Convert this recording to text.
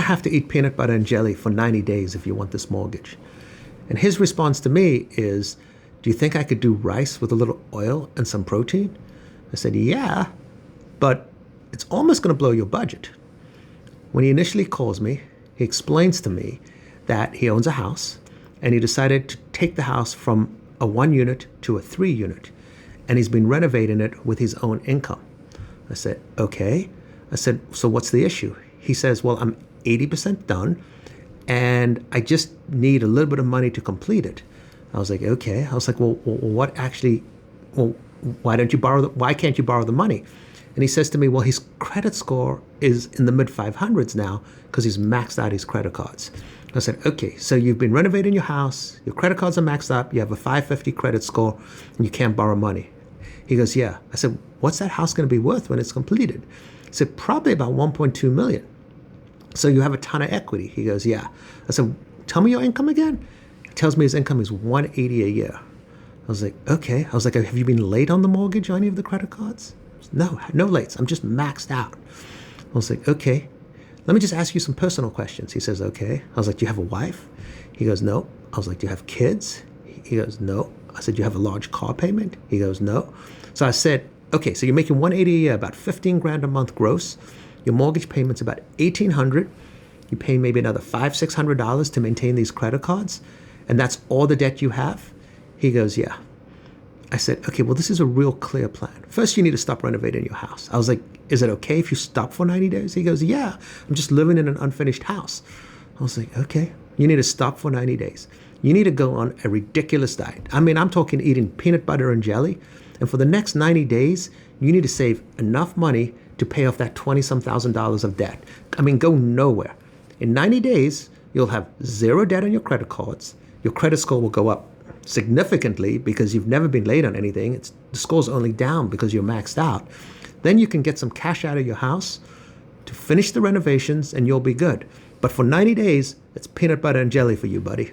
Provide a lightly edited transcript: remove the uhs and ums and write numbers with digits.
have to eat peanut butter and jelly for 90 days if you want this mortgage. And his response to me is, do you think I could do rice with a little oil and some protein? I said, yeah, but it's almost going to blow your budget. When he initially calls me, he explains to me that he owns a house and he decided to take the house from a 1 unit to a 3 unit, and he's been renovating it with his own income. I said, okay. I said, so what's the issue? He says, well, I'm 80% done and I just need a little bit of money to complete it. I was like, okay. I was like, well, why can't you borrow the money? And he says to me, well, his credit score is in the mid 500s now because he's maxed out his credit cards. I said, okay, so you've been renovating your house, your credit cards are maxed up, you have a 550 credit score, and you can't borrow money. He goes, yeah. I said, what's that house going to be worth when it's completed? He said, probably about 1.2 million. So you have a ton of equity. He goes, yeah. I said, tell me your income again. He tells me his income is 180 a year. I was like, okay. I was like, have you been late on the mortgage on any of the credit cards? No lates. I'm just maxed out. I was like, okay. Let me just ask you some personal questions. He says, okay. I was like, do you have a wife? He goes, no. I was like, do you have kids? He goes, no. I said, do you have a large car payment? He goes, no. So I said, okay, so you're making 180 a year, about 15 grand a month gross. Your mortgage payment's about 1,800. You pay maybe another $500-$600 to maintain these credit cards, and that's all the debt you have? He goes, yeah. I said, okay, well, this is a real clear plan. First, you need to stop renovating your house. I was like, is it okay if you stop for 90 days? He goes, yeah, I'm just living in an unfinished house. I was like, okay, you need to stop for 90 days. You need to go on a ridiculous diet. I mean, I'm talking eating peanut butter and jelly. And for the next 90 days, you need to save enough money to pay off that 20-some thousand of debt. I mean, go nowhere. In 90 days, you'll have zero debt on your credit cards. Your credit score will go up significantly because you've never been late on anything. The score's only down because you're maxed out. Then you can get some cash out of your house to finish the renovations and you'll be good. But for 90 days, it's peanut butter and jelly for you, buddy.